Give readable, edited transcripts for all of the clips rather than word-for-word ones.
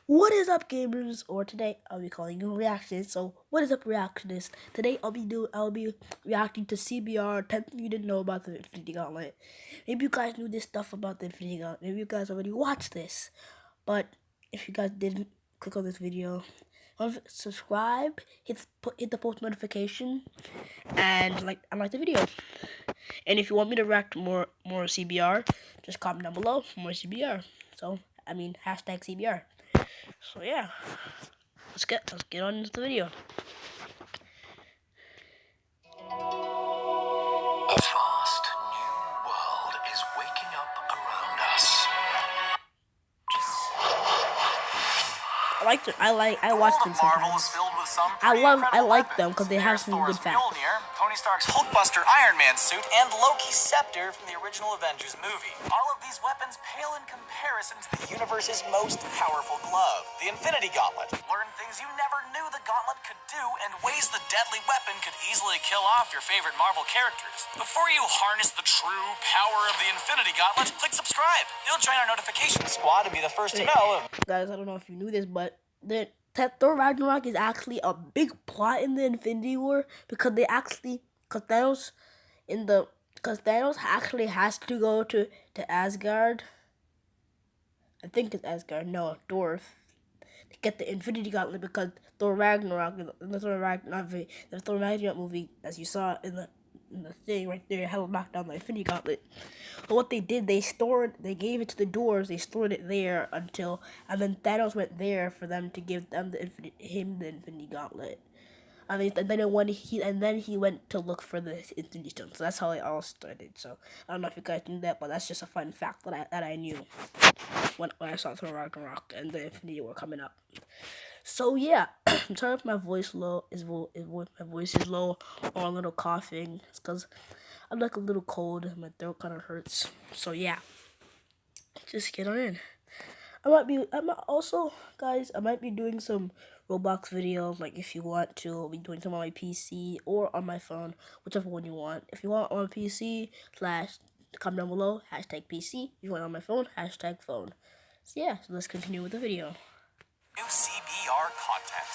What is up, gamers? Or today I'll be calling you reactions. So what is up, reactionists? Today I'll be reacting to CBR. 10 things you didn't know about the Infinity Gauntlet. Maybe you guys knew this stuff about the Infinity Gauntlet. Maybe you guys already watched this. But if you guys didn't, click on this video. Subscribe, hit the post notification, and like the video. And if you want me to react more CBR, just comment down below for more CBR. So I mean hashtag CBR. So yeah, let's get on into the video. A vast new world is waking up around us. I watched them sometimes. I like them because they have some good facts. Tony Stark's Hulkbuster Iron Man suit, and Loki's scepter from the original Avengers movie. All of these weapons pale in comparison to the universe's most powerful glove, the Infinity Gauntlet. Learn things you never knew the Gauntlet could do, and ways the deadly weapon could easily kill off your favorite Marvel characters. Before you harness the true power of the Infinity Gauntlet, click subscribe. You'll join our notification squad and be the first to know. Guys, I don't know if you knew this, but Thor Ragnarok is actually a big plot in the Infinity War because Thanos actually has to go to Asgard. I think it's Asgard. No, Dorf. To get the Infinity Gauntlet because Thor Ragnarok, the Thor Ragnarok movie, as you saw in the thing right there, held knocked down the Infinity Gauntlet. But what they did, they gave it to the Doors, they stored it there and then Thanos went there for them to give them the Infinity Gauntlet. And then he went to look for the Infinity Stone. So that's how it all started. So I don't know if you guys knew that, but that's just a fun fact that I knew when I saw Thor Ragnarok and the Infinity War coming up. So yeah, I'm sorry if my voice low my voice is low or a little coughing. It's because I'm like a little cold. My throat kind of hurts. So yeah, just get on in. I might be doing some Roblox videos. Like if you want to, I'll be doing some on my PC or on my phone, whichever one you want. If you want on PC, comment down below, hashtag PC. If you want on my phone, hashtag phone. So yeah, so let's continue with the video. New CBR content.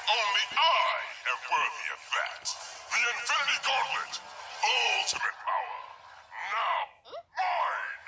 Only I am worthy of that. The Infinity Gauntlet. Ultimate power. Now, mine.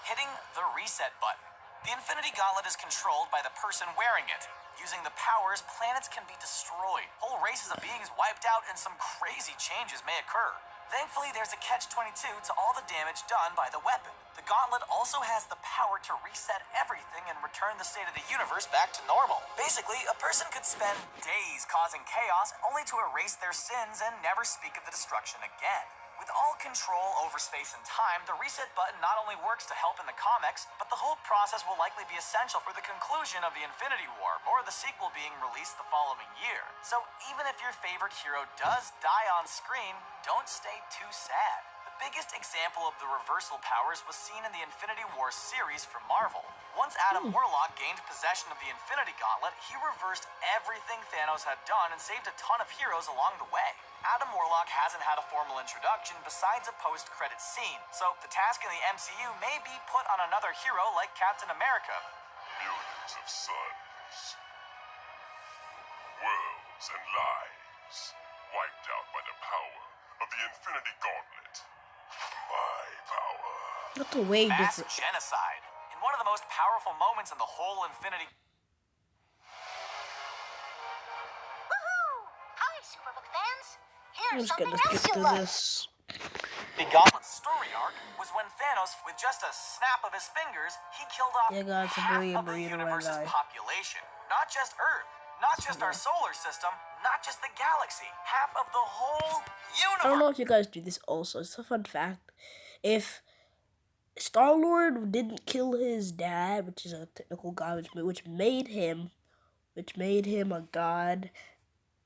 Hitting the reset button. The Infinity Gauntlet is controlled by the person wearing it. Using the powers, planets can be destroyed, whole races of beings wiped out, and some crazy changes may occur. Thankfully, there's a catch-22 to all the damage done by the weapon. The Gauntlet also has the power to reset everything and return the state of the universe back to normal. Basically, a person could spend days causing chaos only to erase their sins and never speak of the destruction again. With all control over space and time, the reset button not only works to help in the comics, but the whole process will likely be essential for the conclusion of the Infinity War, or the sequel being released the following year. So even if your favorite hero does die on screen, don't stay too sad. The biggest example of the reversal powers was seen in the Infinity War series from Marvel. Once Adam Warlock gained possession of the Infinity Gauntlet, he reversed everything Thanos had done and saved a ton of heroes along the way. Adam Warlock hasn't had a formal introduction besides a post-credit scene, so the task in the MCU may be put on another hero like Captain America. Millions of suns. Worlds and lives. Wiped out by the power of the Infinity Gauntlet. My power. That's a way Mass different. genocide. In one of the most powerful moments in the whole Infinity... Hi, Superbook fans. I'm Here's just something gonna else skip you'll through love. this. The Gauntlet's story arc was when Thanos, with just a snap of his fingers, he killed off Yeah, guys, half I of the believe universe's right now. population. Not just Earth, not just our solar system, not just the galaxy, half of the whole universe. I don't know if you guys do this also. It's a fun fact. If Star-Lord didn't kill his dad, which is a technical god, which made him a god,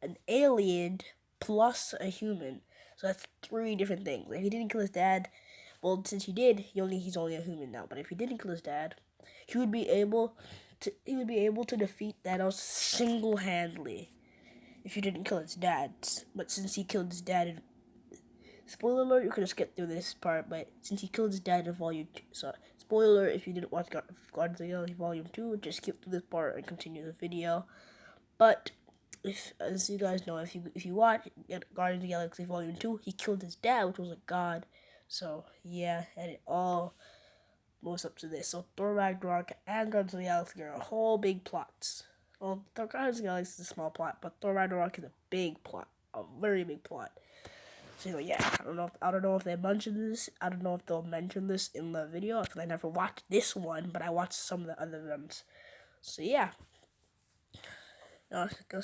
an alien, plus a human. So that's 3 different things. If he didn't kill his dad, well, since he did, he's only a human now. But if he didn't kill his dad, he would be able to defeat Thanos single-handedly. If he didn't kill his dad, but since he killed his dad spoiler alert, you could just skip through this part, but since he killed his dad in Volume 2, so spoiler if you didn't watch Guardians of the Galaxy Volume 2, just skip to this part and continue the video. But if, as you guys know, if you watch Guardians of the Galaxy Volume 2, he killed his dad, which was a god. So yeah, and it all moves up to this. So Thor Ragnarok and Guardians of the Galaxy are whole big plots. Well, Thor Guardians of the Galaxy is a small plot, but Thor Ragnarok is a big plot, a very big plot. So yeah, I don't know if they mentioned this. I don't know if they'll mention this in the video because I never watched this one, but I watched some of the other ones. So yeah, now let's go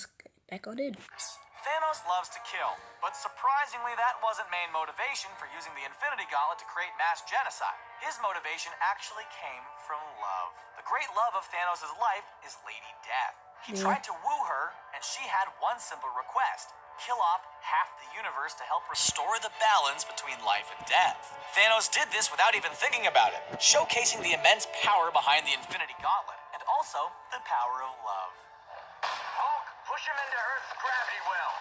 back on in. Thanos loves to kill, but surprisingly that wasn't main motivation for using the Infinity Gauntlet to create mass genocide. His motivation actually came from love. The great love of Thanos' life is Lady Death. He tried to woo her, and she had one simple request: kill off half the universe to help restore the balance between life and death. Thanos did this without even thinking about it, showcasing the immense power behind the Infinity Gauntlet, and also the power of love. Hulk, push him into Earth's gravity well.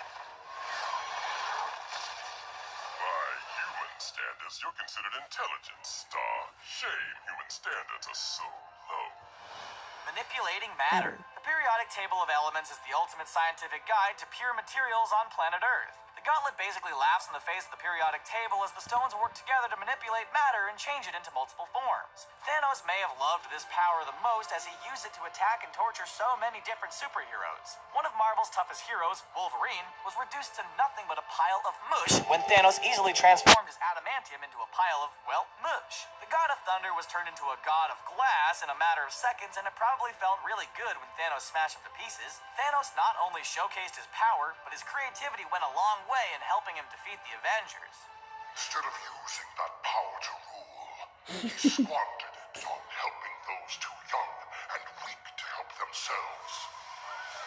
By human standards, you're considered intelligent, Star. Shame human standards are so low. Manipulating matter. The periodic table of elements is the ultimate scientific guide to pure materials on planet Earth. The gauntlet basically laughs in the face of the periodic table as the stones work together to manipulate matter and change it into multiple forms. Thanos may have loved this power the most as he used it to attack and torture so many different superheroes. One of Marvel's toughest heroes, Wolverine, was reduced to nothing but a pile of mush when Thanos easily transformed his adamantium into a pile of, well, mush. The God of Thunder was turned into a God of Glass in a matter of seconds, and it probably felt really good when Thanos smashed him to pieces. Thanos not only showcased his power, but his creativity went a long way in helping him defeat the Avengers. Instead of using that power to rule, he squandered it on helping those too young and weak to help themselves.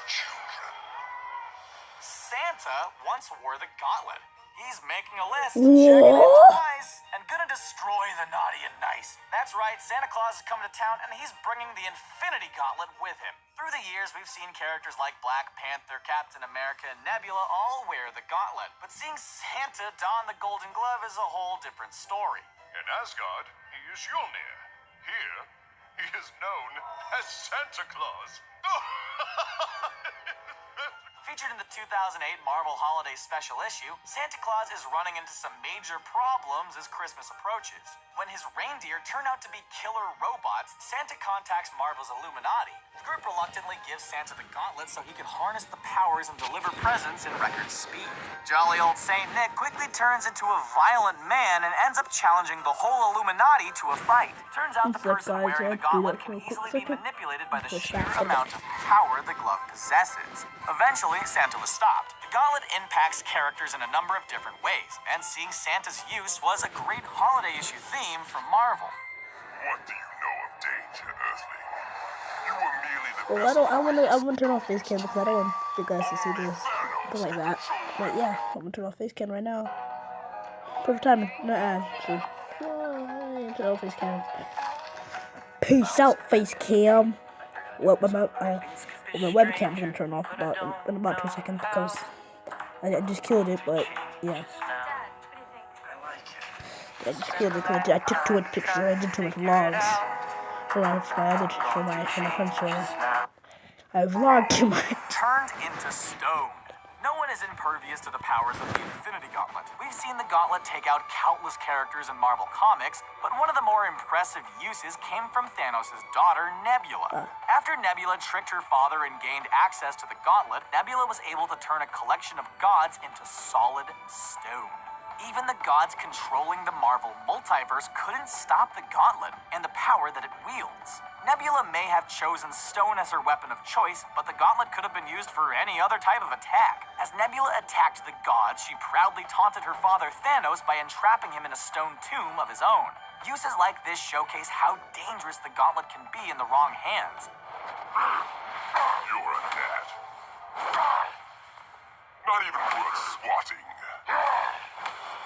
Children. Santa once wore the gauntlet. He's making a list, checking it twice, and gonna destroy the naughty and nice. That's right, Santa Claus is coming to town, and he's bringing the Infinity Gauntlet with him. Through the years, we've seen characters like Black Panther, Captain America, and Nebula all wear the gauntlet. But seeing Santa don the Golden Glove is a whole different story. In Asgard, he is Mjolnir. Here, he is known as Santa Claus. Featured in the 2008 Marvel Holiday Special Issue, Santa Claus is running into some major problems as Christmas approaches. When his reindeer turn out to be killer robots, Santa contacts Marvel's Illuminati. The group reluctantly gives Santa the gauntlet so he can harness the powers and deliver presents in record speed. Jolly old Saint Nick quickly turns into a violent man and ends up challenging the whole Illuminati to a fight. Turns out the person wearing the gauntlet can easily be manipulated by the sheer amount of power the glove possesses. Eventually, Santa was stopped. The gauntlet impacts characters in a number of different ways, and seeing Santa's use was a great holiday issue theme from Marvel. What do you know of danger, Earthling? You were merely the Well, I want to turn off face cam because I don't want you guys to see this. Something like that. But yeah, I'm gonna turn off face cam right now. Perfect timing. No ad. So, turn off face cam. Peace out, face cam. Well, my webcam is gonna turn off in about 2 seconds because I just killed it. But yeah, I just killed it because I took too much pictures. I did too much vlogs for my friend's show. I vlogged too much. Turned into stone. No one is impervious to the powers of the Infinity Gauntlet. We've seen the Gauntlet take out countless characters in Marvel Comics, but one of the more impressive uses came from Thanos' daughter, Nebula. After Nebula tricked her father and gained access to the Gauntlet, Nebula was able to turn a collection of gods into solid stone. Even the gods controlling the Marvel multiverse couldn't stop the Gauntlet and the power that it wields. Nebula may have chosen stone as her weapon of choice, but the Gauntlet could have been used for any other type of attack. As Nebula attacked the gods, she proudly taunted her father Thanos by entrapping him in a stone tomb of his own. Uses like this showcase how dangerous the Gauntlet can be in the wrong hands. You're a gnat. Not even worth swatting.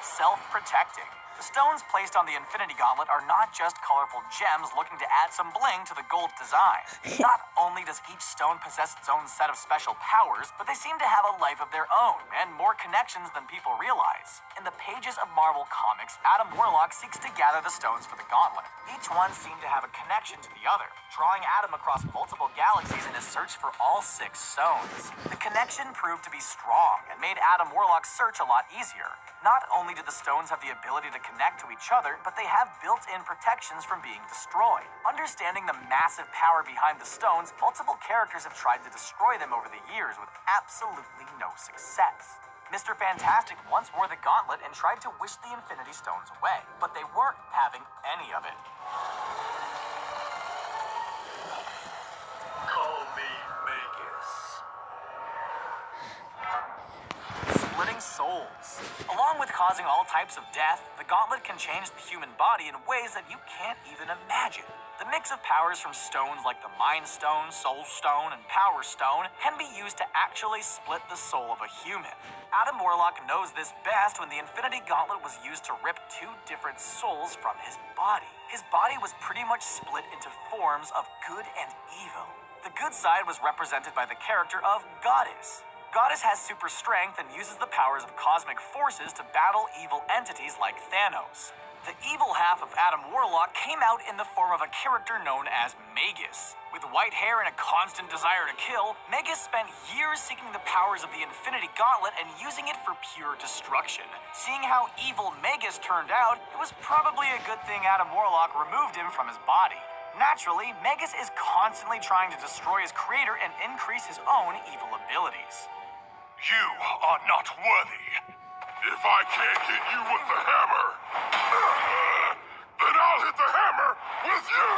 Self-protecting. The stones placed on the Infinity Gauntlet are not just colorful gems looking to add some bling to the gold design. Not only does each stone possess its own set of special powers, but they seem to have a life of their own and more connections than people realize. In the pages of Marvel Comics, Adam Warlock seeks to gather the stones for the Gauntlet. Each one seemed to have a connection to the other, drawing Adam across multiple galaxies in his search for all 6 stones. The connection proved to be strong and made Adam Warlock's search a lot easier. Not only do the stones have the ability to connect to each other, but they have built-in protections from being destroyed. Understanding the massive power behind the stones, multiple characters have tried to destroy them over the years with absolutely no success. Mr. Fantastic once wore the gauntlet and tried to wish the Infinity Stones away, but they weren't having any of it. Call me Magus. Splitting souls. Along with causing all types of death, the gauntlet can change the human body in ways that you can't even imagine. The mix of powers from stones like the Mind Stone, Soul Stone, and Power Stone can be used to actually split the soul of a human. Adam Warlock knows this best when the Infinity Gauntlet was used to rip 2 different souls from his body. His body was pretty much split into forms of good and evil. The good side was represented by the character of Goddess. Goddess has super strength and uses the powers of cosmic forces to battle evil entities like Thanos. The evil half of Adam Warlock came out in the form of a character known as Magus. With white hair and a constant desire to kill, Magus spent years seeking the powers of the Infinity Gauntlet and using it for pure destruction. Seeing how evil Magus turned out, it was probably a good thing Adam Warlock removed him from his body. Naturally, Magus is constantly trying to destroy his creator and increase his own evil abilities. You are not worthy. If I can't hit you with the hammer, then I'll hit the hammer with you!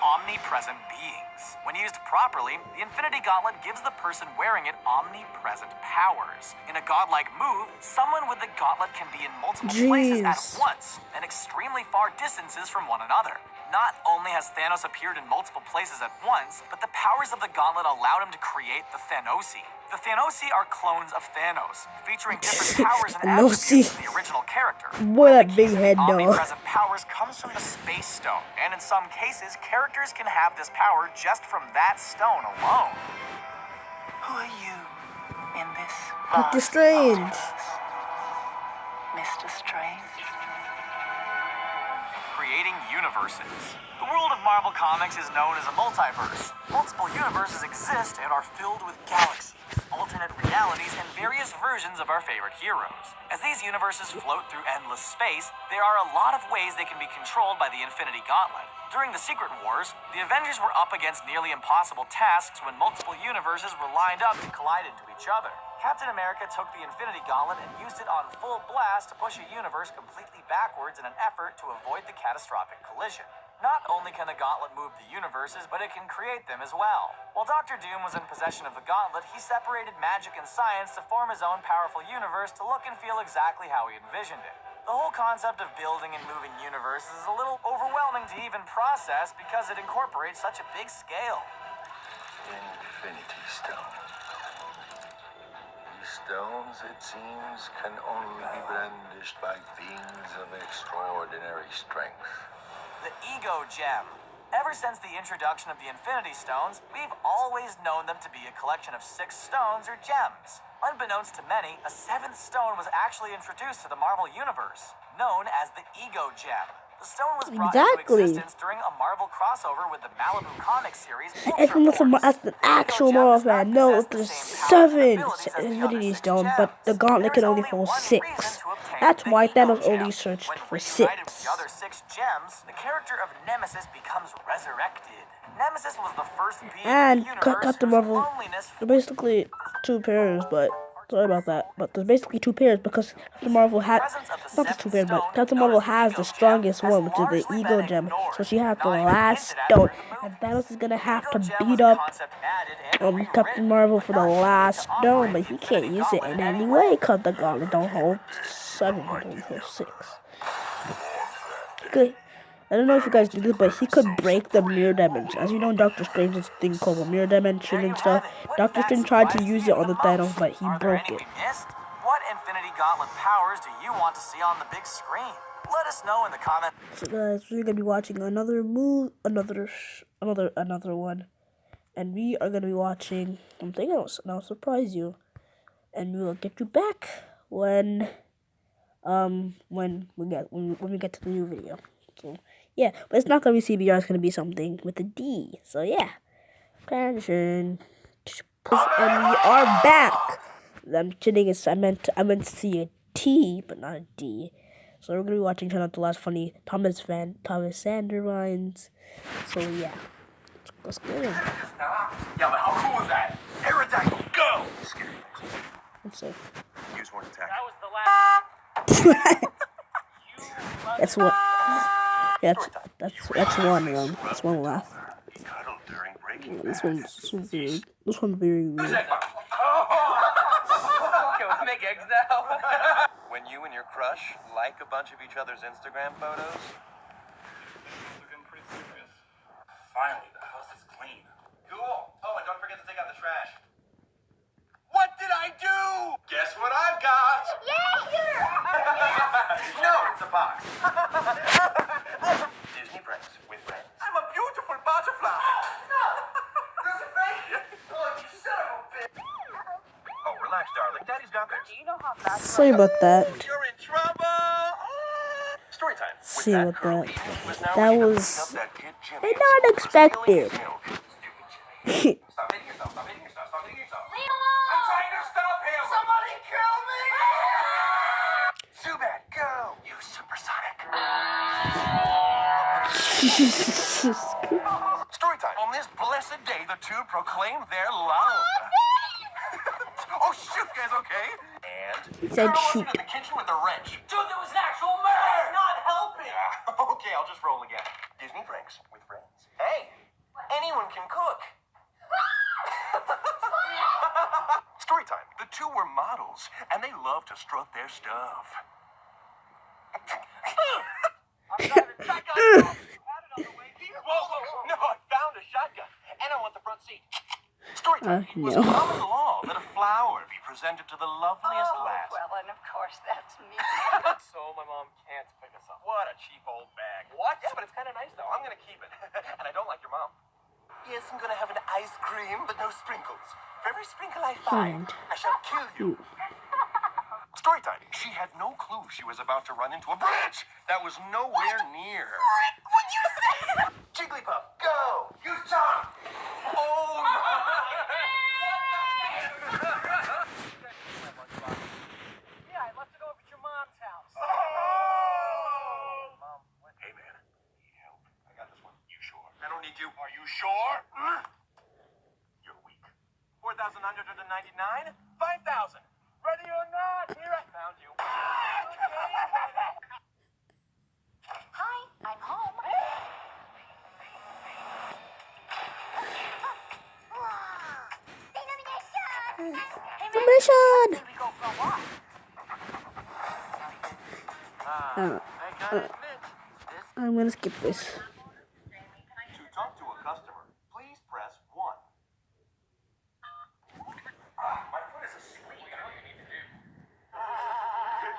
Omnipresent beings. When used properly, the Infinity Gauntlet gives the person wearing it omnipresent powers. In a godlike move, someone with the gauntlet can be in multiple places at once and extremely far distances from one another. Not only has Thanos appeared in multiple places at once, but the powers of the gauntlet allowed him to create the Thanosi. The Thanosi are clones of Thanos, featuring different powers and attributes than the original character. Boy, that big head, though. Omnipresent powers comes from the Space Stone, and in some cases, characters can have this power just from that stone alone. Who are you in this Doctor vast Strange. multiverse? Mr. Strange? Creating universes. The world of Marvel Comics is known as a multiverse. Multiple universes exist and are filled with galaxies, alternate realities, and various versions of our favorite heroes. As these universes float through endless space, there are a lot of ways they can be controlled by the Infinity Gauntlet. During the Secret Wars, the Avengers were up against nearly impossible tasks when multiple universes were lined up to collide into each other. Captain America took the Infinity Gauntlet and used it on full blast to push a universe completely backwards in an effort to avoid the catastrophic collision. Not only can the Gauntlet move the universes, but it can create them as well. While Dr. Doom was in possession of the Gauntlet, he separated magic and science to form his own powerful universe to look and feel exactly how he envisioned it. The whole concept of building and moving universes is a little overwhelming to even process because it incorporates such a big scale. Infinity Stone. These stones, it seems, can only be brandished by beings of extraordinary strength. The Ego Gem. Ever since the introduction of the Infinity Stones, we've always known them to be a collection of 6 stones or gems. Unbeknownst to many, a 7th stone was actually introduced to the Marvel Universe, known as the Ego Gem. The stone was brought into existence during a Marvel crossover with the Malibu comic series. As an actual Marvel fan, no, there's 7 Infinity Stones, but the Gauntlet can only hold 6. That's why Thanos only searched for 6. The other 6 gems, the character of Nemesis becomes resurrected. Nemesis was the first being And in the universe Captain whose Marvel, loneliness they're basically 2 pairs, but sorry about that. But there's basically 2 pairs because Captain Marvel had, not just 2 pairs, but Captain Marvel has the strongest one, which is the Ego Gem. So she has the last stone, and Thanos is gonna have to beat up Captain Marvel for the last stone, but he can't use it in any way because the Gauntlet don't hold 7, it only holds 6. Good. I don't know if you guys do this, but he could break the mirror dimension. As you know, Doctor Strange has a thing called a mirror dimension and stuff. Doctor Strange tried to use it on the Thanos, but he broke it. What Infinity Gauntlet powers do you want to see on the big screen? Let us know in the comments. So guys, we're gonna be watching another another one, and we are gonna be watching something else, and I'll surprise you, and we will get you back when we get to the new video. So yeah, but it's not gonna be CBR. It's gonna be something with a D. So yeah, transition, and we are back. I'm kidding. I meant to see a T, but not a D. So we're gonna be watching Turn Out the Last Funny Thomas Sander Vines. So yeah, let's go. Yeah, but how cool is that? Aerodactyl, go! Let's see. Use one attack. That was the last. That's what. Yeah, that's one. That's one laugh. Cuddle during breaking This one's weird. This one's very weird. Can we make eggs now? When you and your crush like a bunch of each other's Instagram photos. Looking pretty serious. Finally, the house is clean. Cool. Oh, and don't forget to take out the trash. What did I do? Guess what I've got? No, it's a box. Disney Friends with friends. I'm a beautiful butterfly. There's a fake. Oh, you son of a bitch. Oh, relax, darling. Daddy's got this. Do you know how fast Sorry about that. You're in trouble. Story time. With See that what girl, that. Ethan, who is now That ready to was pick up that kid Jimmy not for expected. stealing his milk. Stupid Jimmy. Stop hitting yourself. Stop hitting yourself. Stop hitting yourself. I'm trying to stop him. Somebody kill me. Zubat, go. You supersonic. Story time. On this blessed day, the two proclaimed their love. Oh, shoot, guys, okay? And said Colonel shoot. was in the kitchen with a wrench. Dude, there was an actual murder! Not helping! Okay, I'll just roll again. Disney pranks with friends. Hey, anyone can cook. Story time. The two were models, and they love to strut their stuff. I'm driving shotgun. Had it on the way here. Whoa. No, I found a shotgun, and I want the front seat. Story time. It was no. common law that a flower be presented to the loveliest lass. Well, and of course that's me. So my mom can't pick us up. What a cheap old bag. What? Yeah, but it's kind of nice, though. I'm going to keep it. And I don't like your mom. Yes, I'm going to have an ice cream, but no sprinkles. For every sprinkle I find, I shall kill you. Story time. She had no clue she was about to run into a bridge that was nowhere near her. What'd you say? Jigglypuff, go! Use charm! Oh, Yeah, I left it over at your mom's house. Mom, what? Hey, man. Need help? I got this one. You sure? I don't need you. Are you sure? You're weak. 4,999? 5,000. Ready or not, here I found you. Hi, I'm home. Permission. Here we go for a walk. I gotta admit, this I'm gonna skip this. To talk to a customer, please press 1. My foot is asleep.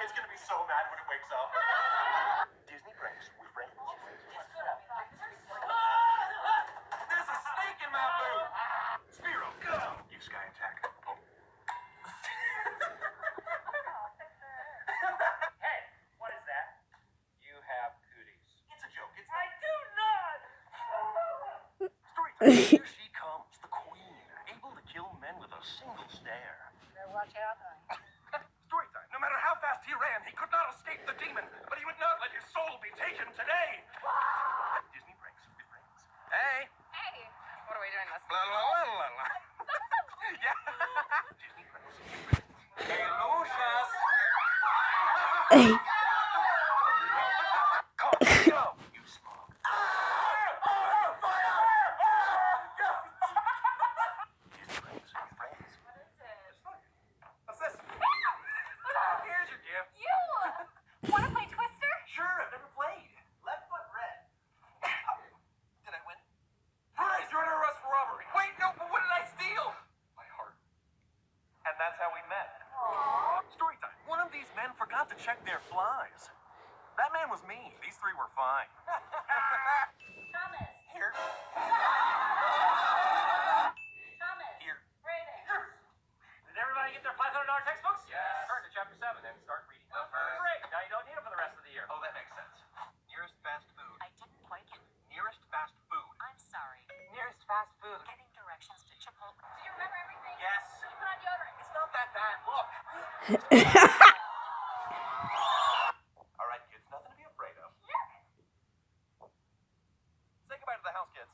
It's gonna be so mad when it wakes up. Disney pranks with friends. There's a snake in my boot. Spiro, go. You sky attack. Oh. Hey, what is that? You have cooties. It's a joke. It's I do not! story time. Here she comes, the queen, able to kill men with a single stare. Better watch out, honey. Story time. No matter how fast he ran, he could not escape the demon, but he would not let his soul be taken today. Disney pranks with friends. Hey. Hey, what are we doing this? Blah, blah, blah, blah, blah. Yeah. Disney pranks with friends. Hey, Lucius. Hey. Come, go. You smog. Disney pranks with friends. What is it? What's this? Here's your gift. You! Wanna play Twister? Sure, I've never played. Left foot red. Did I win? Hooray, you're under arrest for robbery. Wait, no, but what did I steal? My heart. And that's how we met. Story time. One of these men forgot to check their fly three were fine. Thomas. Here. Thomas. Here. Raven. Did everybody get their $500 textbooks? Yes. Turn to chapter 7 and start reading. Go first. Great. Now you don't need them for the rest of the year. Oh, that makes sense. Nearest fast food. I didn't quite get. Nearest fast food. I'm sorry. Nearest fast food. Getting directions to Chipotle. Do you remember everything? Yes. You put on deodorant. It's not that bad. Look. All right, kids. Nothing to be afraid of. Say goodbye to the house, kids.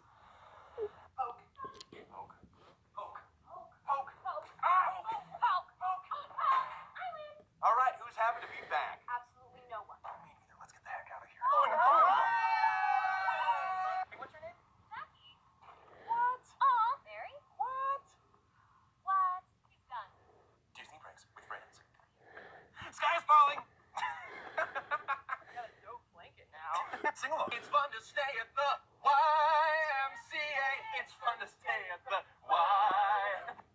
Poke. Poke. Poke. Poke. Poke. I win. All right, who's happy to be back? Absolutely no one. Me neither. Let's get the heck out of here. Hey, what's your name? Jackie. What? Aw. Mary? What? What? He's done. Disney breaks with friends. Sky is falling. I got a dope blanket now. Sing along. It's fun to stay at the YMCA. It's fun to stay at the Y.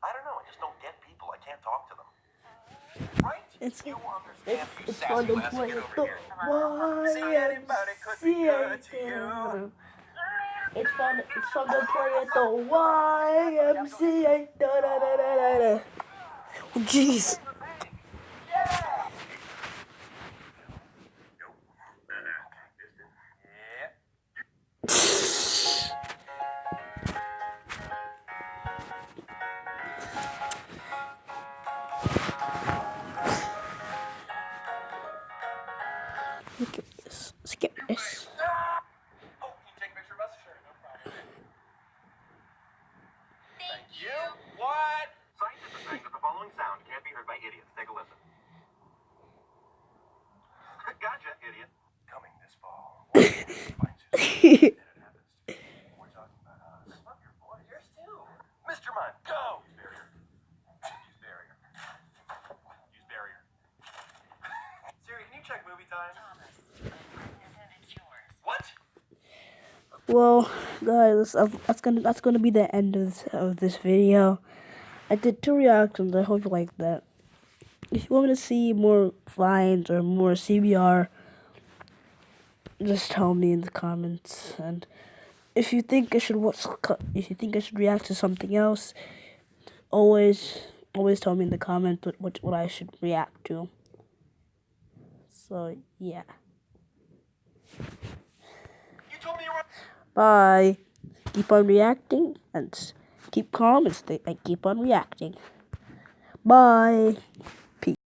I don't know. I just don't get people. I can't talk to them. Right? It's You understand, you it's sassy fun to lassie. play Get at over the here. See, anybody could be good to you. It's fun to play at the YMCA. Da, da, da, da, da, da. Oh, jeez. Look at this. Skip this. Oh, can you take a picture of us? Sure, no problem. Thank you. What? Scientists are saying that the following sound can't be heard by idiots. Take a listen. Gotcha, idiot. Coming this fall. We're talking about us. I love your voice. Yours too. Mr. Mime, go! Use barrier. Use barrier. Siri, can you check movie time? What? Well, guys, that's gonna be the end of this video. I did 2 reactions. I hope you like that. If you want me to see more Vines or more CBR, just tell me in the comments. And if you think I should react to something else, always tell me in the comments what I should react to. So yeah. You told me you were. Bye. Keep on reacting and keep calm and keep on reacting. Bye.